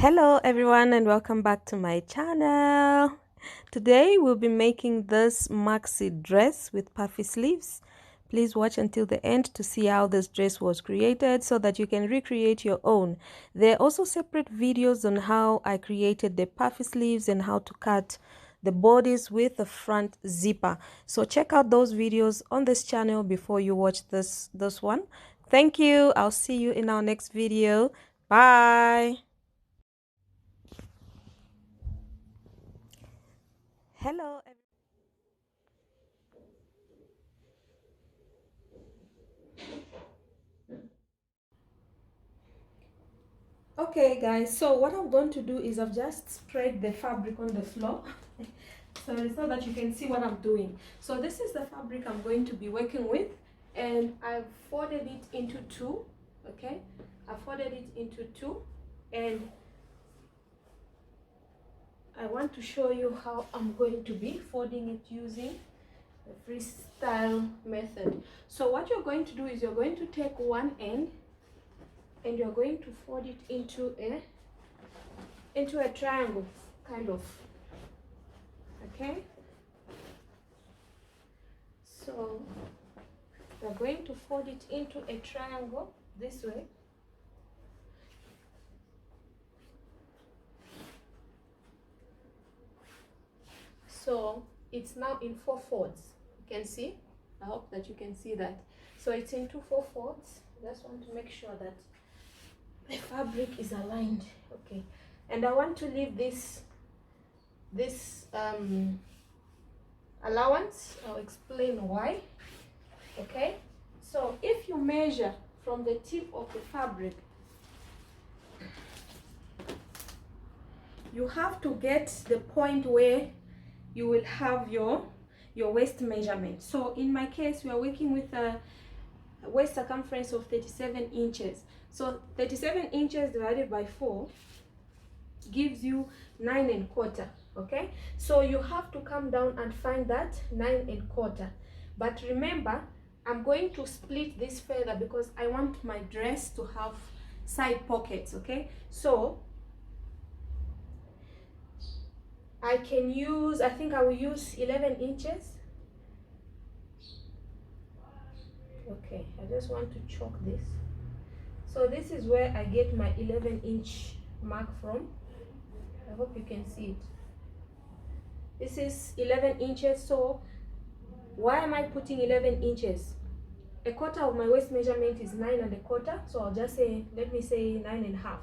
Hello everyone and welcome back to my channel. Today we'll be making this maxi dress with puffy sleeves. Please watch until the end to see how this dress was created so that you can recreate your own. There are also separate videos on how I created the puffy sleeves and how to cut the bodies with the front zipper. So check out those videos on this channel before you watch this one. Thank you. I'll see you in our next video. Bye. Hello. Okay guys, so what I'm going to do is I've just spread the fabric on the floor so that you can see what I'm doing. So this is the fabric I'm going to be working with, and I've folded it into two. Okay, I folded it into two, and I want to show you how I'm going to be folding it using the freestyle method. So what you're going to do is you're going to take one end and you're going to fold it into a triangle, kind of. Okay, so we're going to fold it into a triangle this way. So it's now in 4 folds. You can see, I hope that you can see that. So it's into 4 folds. Just want to make sure that the fabric is aligned. Okay, and I want to leave this allowance. I'll explain why. Okay, so if you measure from the tip of the fabric, you have to get the point where you will have your waist measurement. So in my case, we are working with a waist circumference of 37 inches. So 37 inches divided by 4 gives you 9¼ okay, so you have to come down and find that 9¼ but remember, I'm going to split this further because I want my dress to have side pockets. Okay, so I can use, I think I will use 11 inches. Okay, I just want to chalk this. So this is where I get my 11-inch mark from. I hope you can see it. This is 11 inches. So why am I putting 11 inches? A quarter of my waist measurement is 9¼ so I'll just say, let me say 9½.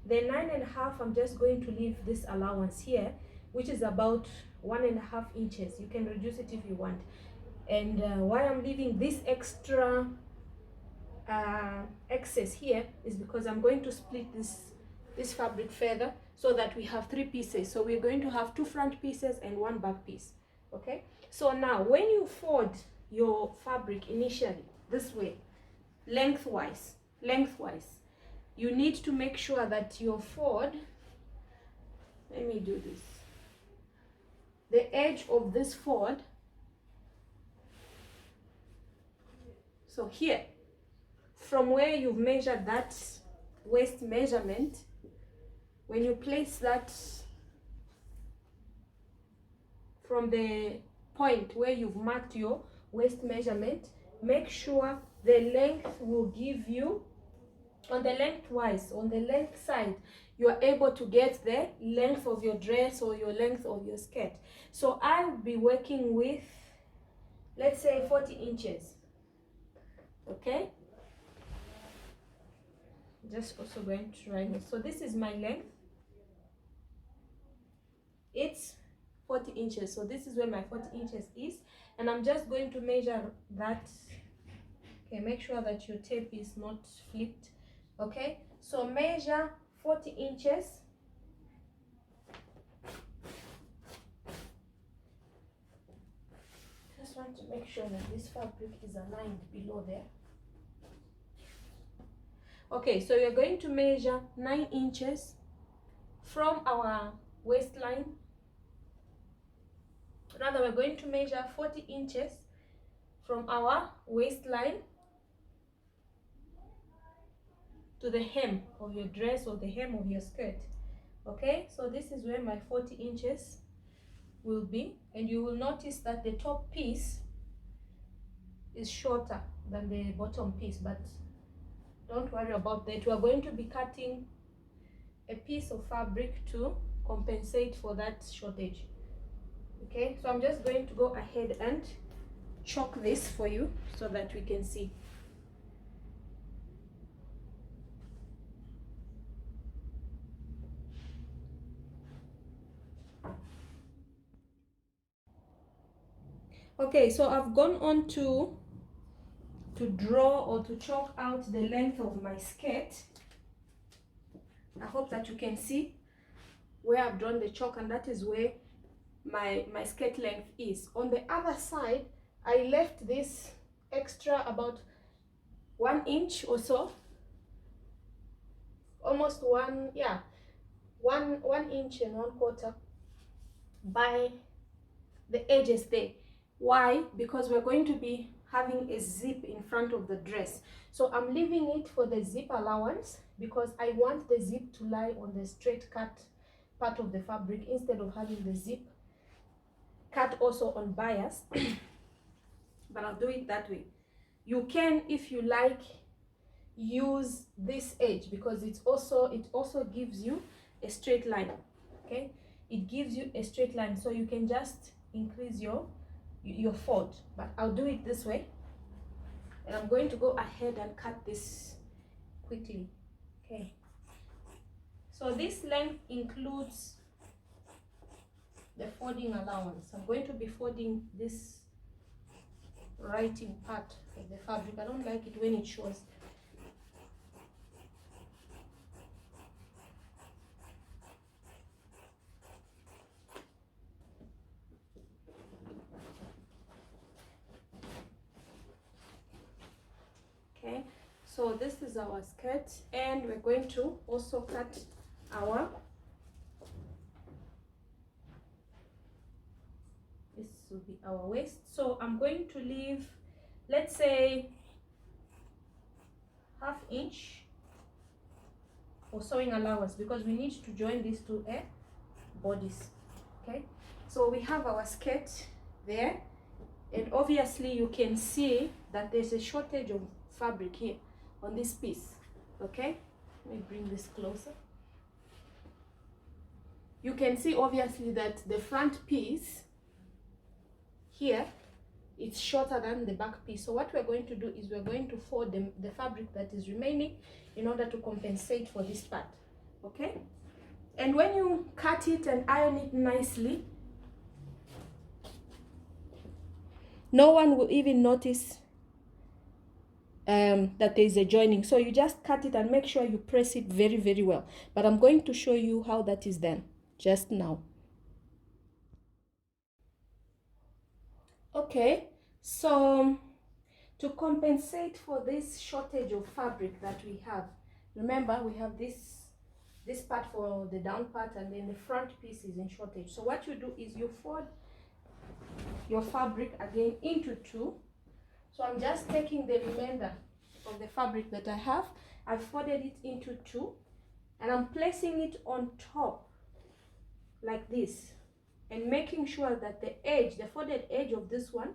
The 9½, I'm just going to leave this allowance here, which is about 1½ inches. You can reduce it if you want. And why I'm leaving this extra excess here is because I'm going to split this fabric further so that we have 3 pieces. So we're going to have 2 front pieces and 1 back piece. Okay, so now when you fold your fabric initially this way, lengthwise, you need to make sure that your fold, let me do this, the edge of this fold, so here, from where you've measured that waist measurement, when you place that from the point where you've marked your waist measurement, make sure the length will give you, on the lengthwise, on the length side, you are able to get the length of your dress or your length of your skirt. So I'll be working with, let's say 40 inches. Okay, just also going to try this. So this is my length, it's 40 inches. So this is where my 40 inches is, and I'm just going to measure that. Okay, make sure that your tape is not flipped. Okay, so measure 40 inches. Just want to make sure that this fabric is aligned below there. Okay, so you're going to measure 9 inches from our waistline. Rather, we're going to measure 40 inches from our waistline to the hem of your dress or the hem of your skirt. Okay, so this is where my 40 inches will be, and you will notice that the top piece is shorter than the bottom piece, but don't worry about that. We are going to be cutting a piece of fabric to compensate for that shortage. Okay, so I'm just going to go ahead and chalk this for you so that we can see. Okay, so I've gone on to draw or to chalk out the length of my skirt. I hope that you can see where I've drawn the chalk, and that is where my skirt length is. On the other side, I left this extra about 1 inch or so, almost one, yeah, one inch and 1/4 by the edges there. Why? Because we're going to be having a zip in front of the dress, so I'm leaving it for the zip allowance because I want the zip to lie on the straight cut part of the fabric instead of having the zip cut also on bias. But I'll do it that way. You can, if you like, use this edge because it also gives you a straight line. Okay, it gives you a straight line, so you can just increase your fold. But I'll do it this way, and I'm going to go ahead and cut this quickly. Okay, so this length includes the folding allowance. I'm going to be folding this writing part of the fabric. I don't like it when it shows. Okay, so this is our skirt, and we're going to also cut our, this will be our waist. So I'm going to leave, let's say, 1/2 inch for sewing allowance because we need to join these two bodies. Okay, so we have our skirt there, and obviously you can see that there's a shortage of fabric here on this piece. Okay, let me bring this closer. You can see obviously that the front piece here, it's shorter than the back piece. So what we're going to do is we're going to fold the fabric that is remaining in order to compensate for this part. Okay, and when you cut it and iron it nicely, no one will even notice that there is a joining. So you just cut it and make sure you press it very, very well. But I'm going to show you how that is done just now. Okay, so to compensate for this shortage of fabric that we have, remember we have this part for the down part, and then the front piece is in shortage. So what you do is you fold your fabric again into two. So I'm just taking the remainder of the fabric that I have, I've folded it into two, and I'm placing it on top like this, and making sure that the edge, the folded edge of this one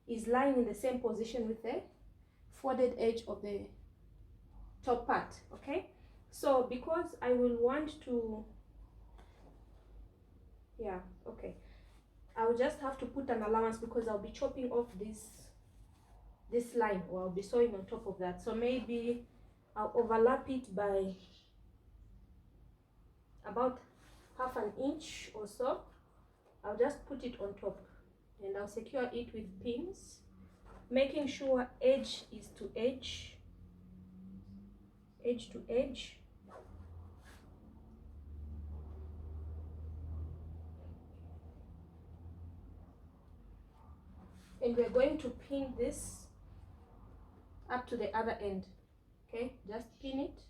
is lying in the same position with the folded edge of the top part. Okay, so because I will want to, yeah, okay, I'll just have to put an allowance because I'll be chopping off this line, or I'll be sewing on top of that. So maybe I'll overlap it by about 1/2 inch or so. I'll just put it on top, and I'll secure it with pins, making sure edge is to edge, edge to edge. And we're going to pin this up to the other end. Okay, just pin it.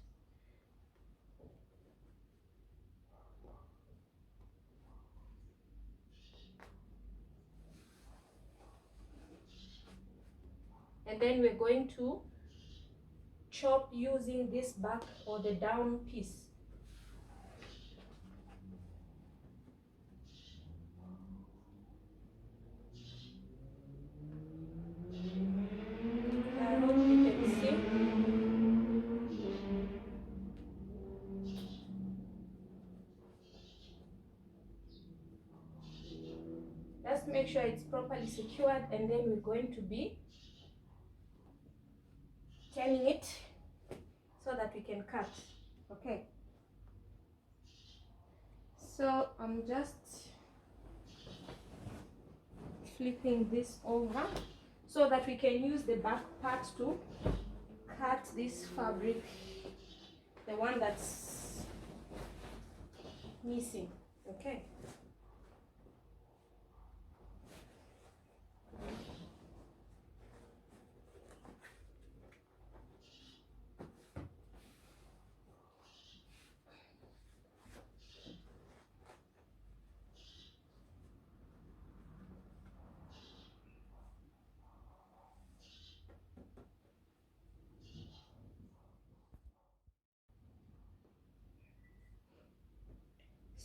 And then we're going to chop using this back or the down piece. make sure it's properly secured, and then we're going to be turning it so that we can cut. Okay, so I'm just flipping this over so that we can use the back part to cut this fabric, the one that's missing. Okay,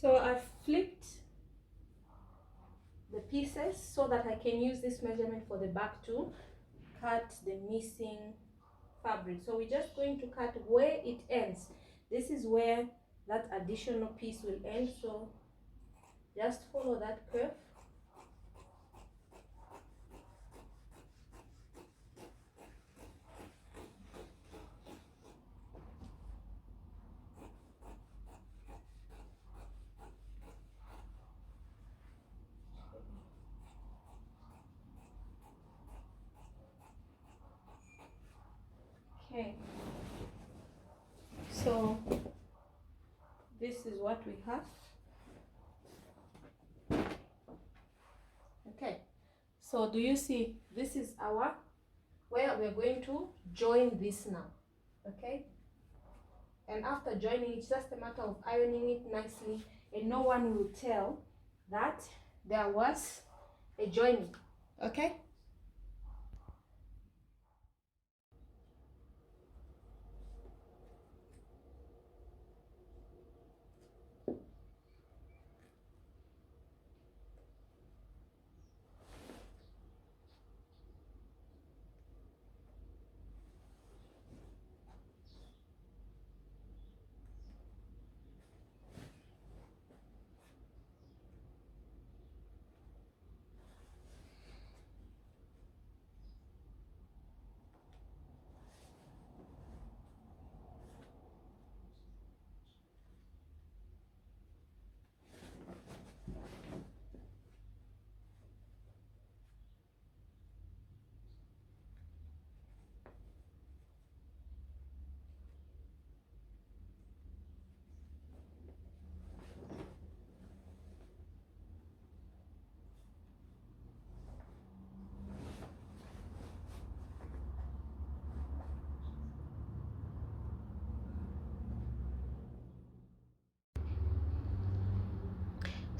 so I've flipped the pieces so that I can use this measurement for the back to cut the missing fabric. So we're just going to cut where it ends. This is where that additional piece will end, so just follow that curve. Okay, so this is what we have. Okay, so do you see, this is our where we're going to join this now. Okay, and after joining, it's just a matter of ironing it nicely, and no one will tell that there was a joining. Okay,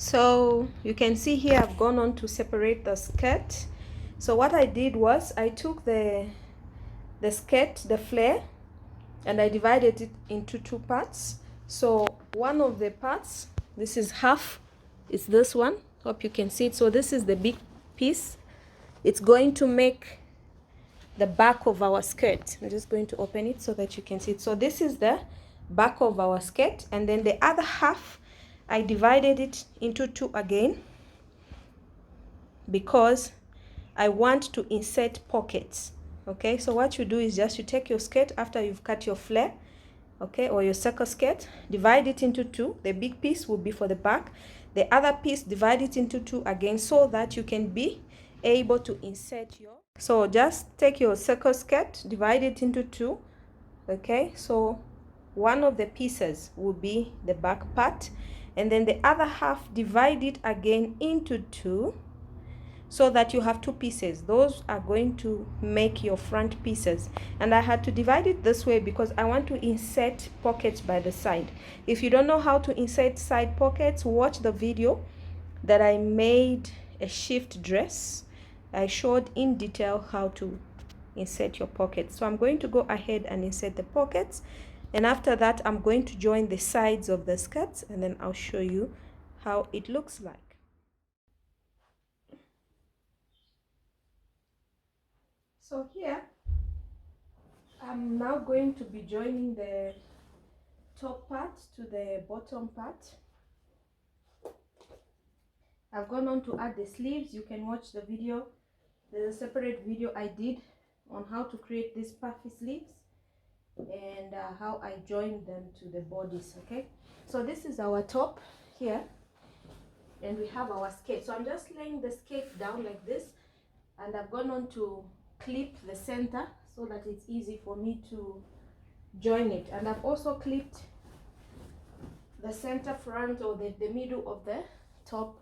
so you can see here I've gone on to separate the skirt. So what I did was I took the skirt, the flare, and I divided it into two parts. So one of the parts, this is half, is this one. Hope you can see it. So this is the big piece. It's going to make the back of our skirt. I'm just going to open it so that you can see it. So this is the back of our skirt, and then the other half I divided it into two again because I want to insert pockets. Okay, so what you do is just you take your skirt after you've cut your flare, okay, or your circle skirt, divide it into two. The big piece will be for the back, the other piece divide it into two again so that you can be able to insert your, so just take your circle skirt, divide it into two. Okay, so one of the pieces will be the back part, and then the other half divide it again into two so that you have two pieces. Those are going to make your front pieces, and I had to divide it this way because I want to insert pockets by the side. If you don't know how to insert side pockets, watch the video that I made a shift dress. I showed in detail how to insert your pockets. So I'm going to go ahead and insert the pockets, and after that I'm going to join the sides of the skirts, and then I'll show you how it looks like. So here I'm now going to be joining the top part to the bottom part, I've gone on to add the sleeves. You can watch the video. There's a separate video I did on how to create these puffy sleeves and how I joined them to the bodies. Okay, so this is our top here, and we have our skirt. So I'm just laying the skirt down like this, and I've gone on to clip the center so that it's easy for me to join it. And I've also clipped the center front, or the middle of the top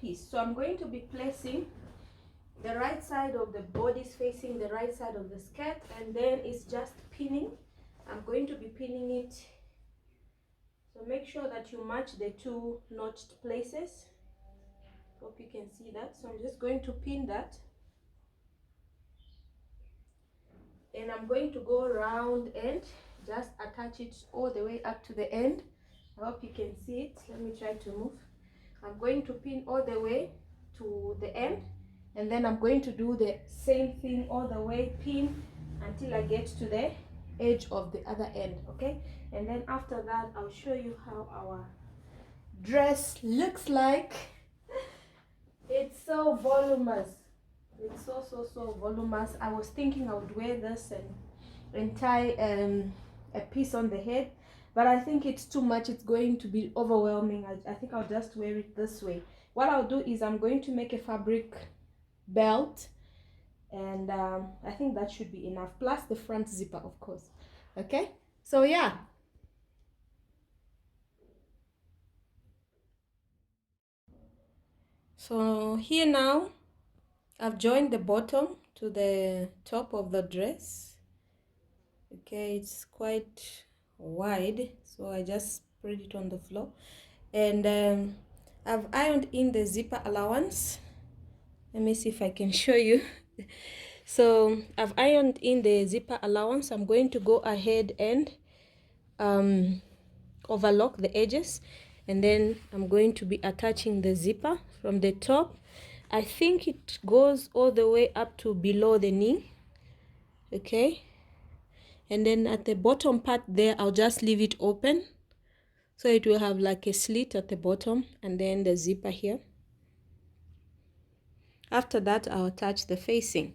piece. So I'm going to be placing the right side of the bodice facing the right side of the skirt, and then it's just pinning. I'm going to be pinning it, so make sure that you match the two notched places. Hope you can see that. So I'm just going to pin that, and I'm going to go around and just attach it all the way up to the end. I hope you can see it. Let me try to move. I'm going to pin all the way to the end, and then I'm going to do the same thing all the way, pin until I get to the edge of the other end. Okay, and then after that I'll show you how our dress looks like. It's so voluminous. It's so voluminous. I was thinking I would wear this and tie a piece on the head, but I think it's too much. It's going to be overwhelming. I think I'll just wear it this way. What I'll do is I'm going to make a fabric belt, and I think that should be enough, plus the front zipper, of course. Okay, so yeah. So here now I've joined the bottom to the top of the dress. Okay, it's quite wide, so I just spread it on the floor, and I've ironed in the zipper allowance. Let me see if I can show you. So I've ironed in the zipper allowance. I'm going to go ahead and overlock the edges, and then I'm going to be attaching the zipper from the top. I think it goes all the way up to below the knee. Okay, and then at the bottom part there I'll just leave it open, so it will have like a slit at the bottom, and then the zipper here. After that I'll attach the facing.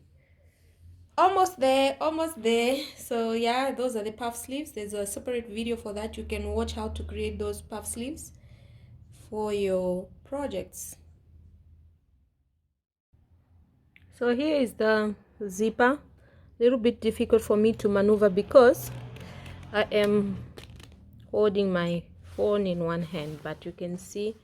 Almost there, almost there. So yeah, those are the puff sleeves. There's a separate video for that. You can watch how to create those puff sleeves for your projects. So here is the zipper. A little bit difficult for me to maneuver because I am holding my phone in one hand, but you can see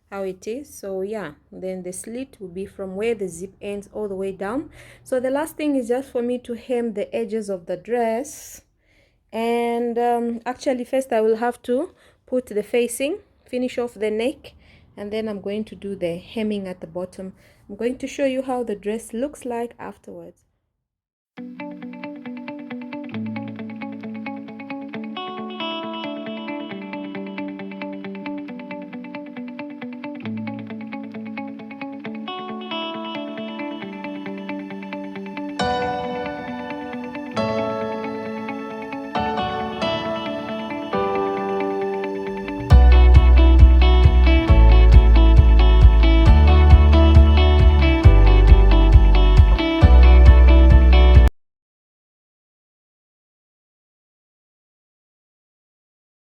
how it is. So yeah, then the slit will be from where the zip ends all the way down. So the last thing is just for me to hem the edges of the dress, and actually first I will have to put the facing, finish off the neck, and then I'm going to do the hemming at the bottom. I'm going to show you how the dress looks like afterwards.